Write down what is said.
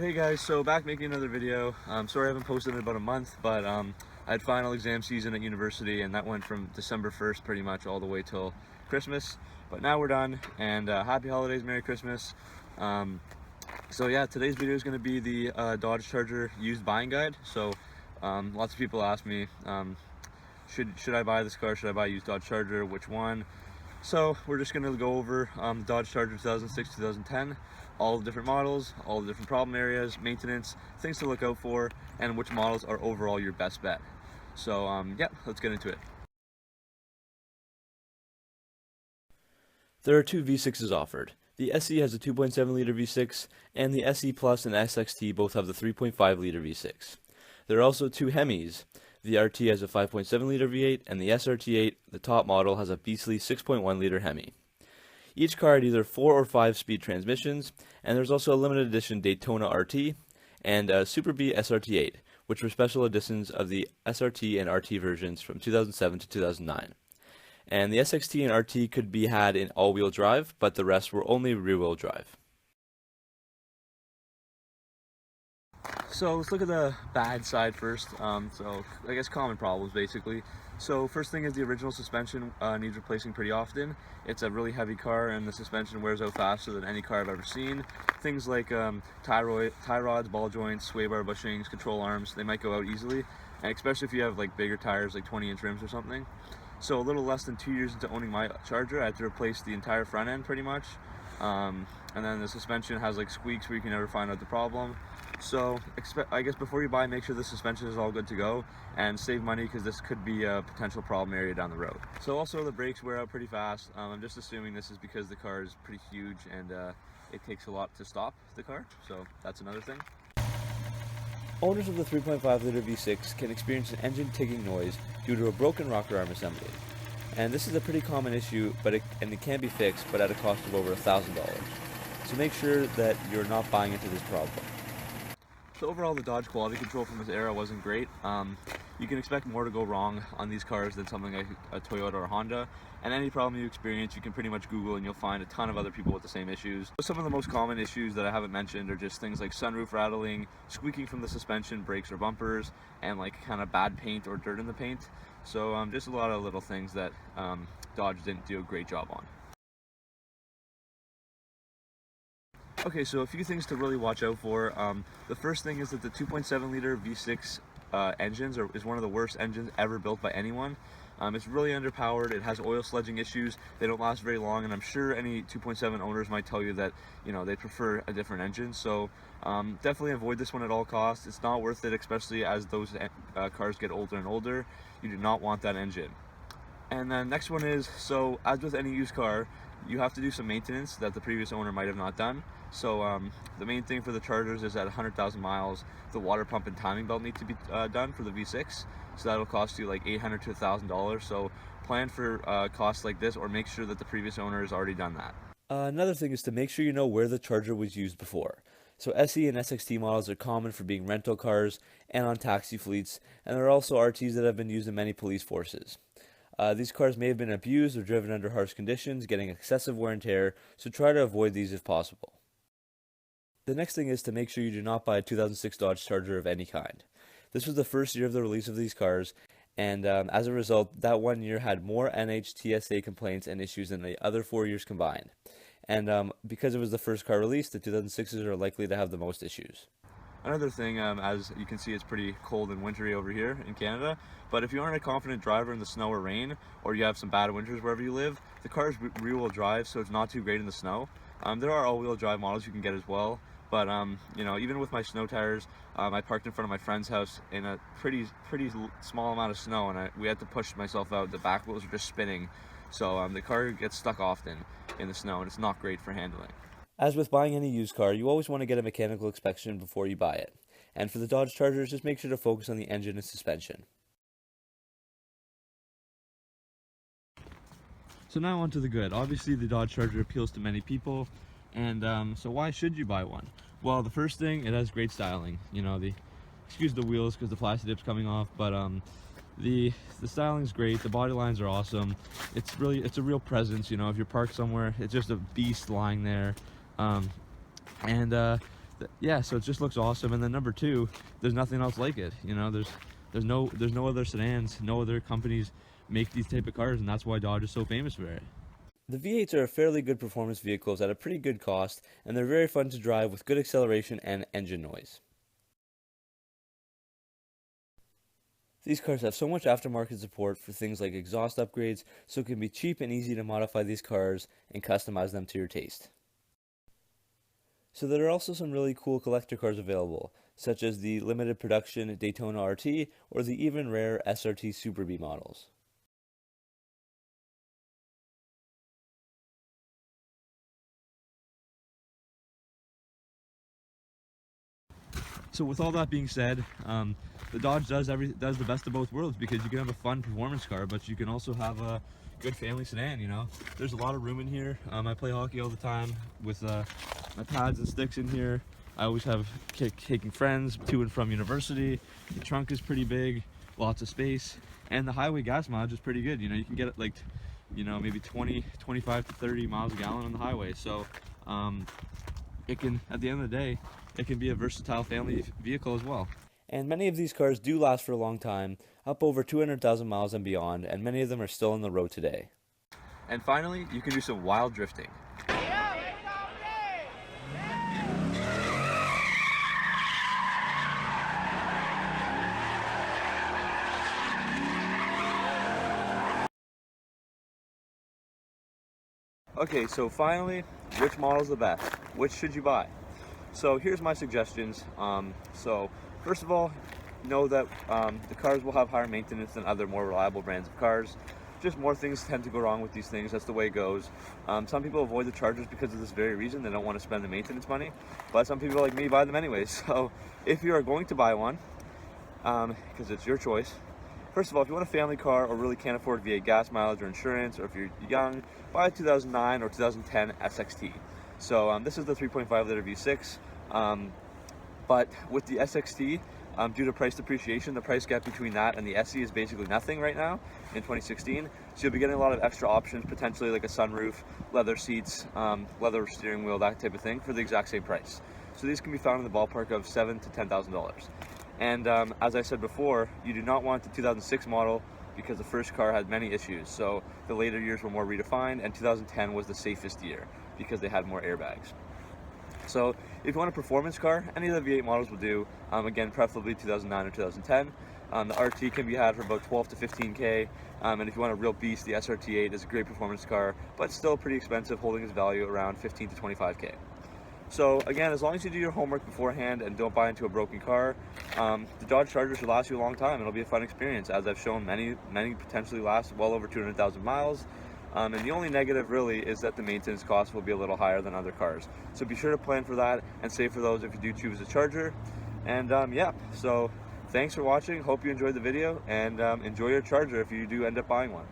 Alright, hey guys, so back making another video. Sorry I haven't posted in about a month, but I had final exam season at university and that went from December 1st pretty much all the way till Christmas. But now we're done, and happy holidays, Merry Christmas. So yeah, today's video is going to be the Dodge Charger used buying guide. So lots of people ask me, should I buy this car, should I buy a used Dodge Charger, which one? So we're just going to go over Dodge Charger 2006, 2010, all the different models, all the different problem areas, maintenance, things to look out for, and which models are overall your best bet. So yeah, let's get into it. There are two V6s offered. The SE has a 2.7 liter V6, and the SE Plus and SXT both have the 3.5 liter V6. There are also two Hemis. The RT has a 5.7 liter V8, and the SRT8, the top model, has a beastly 6.1 liter Hemi. Each car had either 4 or 5 speed transmissions, and there's also a limited edition Daytona RT and a SuperBee SRT8, which were special editions of the SRT and RT versions from 2007 to 2009. And the SXT and RT could be had in all-wheel drive, but the rest were only rear-wheel drive. So let's look at the bad side first. So I guess common problems basically. So first thing is the original suspension needs replacing pretty often. It's a really heavy car and the suspension wears out faster than any car I've ever seen. Things like tie rods, ball joints, sway bar bushings, control arms, they might go out easily. And especially if you have like bigger tires, like 20-inch rims or something. So a little less than 2 years into owning my Charger, I had to replace the entire front end pretty much. And then the suspension has like squeaks where you can never find out the problem. So I guess before you buy, make sure the suspension is all good to go and save money, because this could be a potential problem area down the road. So also the brakes wear out pretty fast. I'm just assuming this is because the car is pretty huge and it takes a lot to stop the car. So that's another thing. Owners of the 3.5 liter V6 can experience an engine ticking noise due to a broken rocker arm assembly. And this is a pretty common issue, but it can be fixed, but at a cost of over $1,000. So make sure that you're not buying into this problem. So overall, the Dodge quality control from this era wasn't great. You can expect more to go wrong on these cars than something like a Toyota or Honda. And any problem you experience, you can pretty much Google and you'll find a ton of other people with the same issues. Some of the most common issues that I haven't mentioned are just things like sunroof rattling, squeaking from the suspension, brakes or bumpers, and like kind of bad paint or dirt in the paint. So just a lot of little things that Dodge didn't do a great job on. Okay, so a few things to really watch out for. The first thing is that the 2.7 liter V6 engines is one of the worst engines ever built by anyone. It's really underpowered, it has oil sledging issues, they don't last very long, and I'm sure any 2.7 owners might tell you that, you know, they prefer a different engine. So definitely avoid this one at all costs. It's not worth it, especially as those cars get older and older. You do not want that engine. And then next one is, so as with any used car, you have to do some maintenance that the previous owner might have not done. So the main thing for the Chargers is at 100,000 miles, the water pump and timing belt need to be done for the V6. So that'll cost you like $800 to $1,000. So plan for costs like this, or make sure that the previous owner has already done that. Another thing is to make sure you know where the Charger was used before. So SE and SXT models are common for being rental cars and on taxi fleets, and there are also RTs that have been used in many police forces. These cars may have been abused or driven under harsh conditions, getting excessive wear and tear, so try to avoid these if possible. The next thing is to make sure you do not buy a 2006 Dodge Charger of any kind. This was the first year of the release of these cars, and as a result, that 1 year had more NHTSA complaints and issues than the other 4 years combined. And because it was the first car released, the 2006s are likely to have the most issues. Another thing, as you can see, it's pretty cold and wintry over here in Canada, but if you aren't a confident driver in the snow or rain, or you have some bad winters wherever you live, the car is rear-wheel drive, so it's not too great in the snow. There are all-wheel drive models you can get as well, but you know, even with my snow tires, I parked in front of my friend's house in a pretty small amount of snow, and we had to push myself out. The back wheels were just spinning, so the car gets stuck often in the snow, and it's not great for handling. As with buying any used car, you always want to get a mechanical inspection before you buy it. And for the Dodge Chargers, just make sure to focus on the engine and suspension. So now on to the good. Obviously the Dodge Charger appeals to many people, and so why should you buy one? Well, the first thing, it has great styling. You know, excuse the wheels because the plastic dip's coming off, but the styling's great, the body lines are awesome. It's a real presence, you know, if you're parked somewhere, it's just a beast lying there. And Yeah, so it just looks awesome. And then number two, there's nothing else like it. You know, there's no other sedans, no other companies make these type of cars, and that's why Dodge is so famous for it. The V8s are fairly good performance vehicles at a pretty good cost, and they're very fun to drive with good acceleration and engine noise. These cars have so much aftermarket support for things like exhaust upgrades, so it can be cheap and easy to modify these cars and customize them to your taste. So there are also some really cool collector cars available, such as the limited production Daytona RT or the even rare SRT SuperBee models. So with all that being said, the Dodge does the best of both worlds, because you can have a fun performance car, but you can also have a good family sedan. You know, there's a lot of room in here. I play hockey all the time with my pads and sticks in here. I always have taking friends to and from university. The trunk is pretty big, lots of space, and the highway gas mileage is pretty good. You know, you can get it like, you know, maybe 25 to 30 miles a gallon on the highway. So it can, at the end of the day, it can be a versatile family vehicle as well. And many of these cars do last for a long time, up over 200,000 miles and beyond, and many of them are still on the road today. And finally, you can do some wild drifting. Okay, so finally, which model is the best? Which should you buy? So here's my suggestions. So first of all, know that the cars will have higher maintenance than other more reliable brands of cars. Just more things tend to go wrong with these things. That's the way it goes. Some people avoid the Chargers because of this very reason. They don't want to spend the maintenance money. But some people like me buy them anyways. So if you are going to buy one, because it's your choice, first of all, if you want a family car or really can't afford V8 gas mileage or insurance, or if you're young, buy a 2009 or 2010 SXT. So this is the 3.5 liter V6, but with the SXT, due to price depreciation, the price gap between that and the SE is basically nothing right now in 2016. So you'll be getting a lot of extra options, potentially like a sunroof, leather seats, leather steering wheel, that type of thing, for the exact same price. So these can be found in the ballpark of $7,000 to $10,000. And as I said before, you do not want the 2006 model, because the first car had many issues. So the later years were more redefined, and 2010 was the safest year because they had more airbags. So if you want a performance car, any of the V8 models will do. Again, preferably 2009 or 2010. The RT can be had for about 12 to 15K. And if you want a real beast, the SRT8 is a great performance car, but still pretty expensive, holding its value around 15 to 25K. So again, as long as you do your homework beforehand and don't buy into a broken car, the Dodge Charger should last you a long time. It'll be a fun experience. As I've shown, many potentially last well over 200,000 miles. And the only negative really is that the maintenance cost will be a little higher than other cars. So be sure to plan for that and save for those if you do choose a Charger. And yeah, so thanks for watching. Hope you enjoyed the video, and enjoy your Charger if you do end up buying one.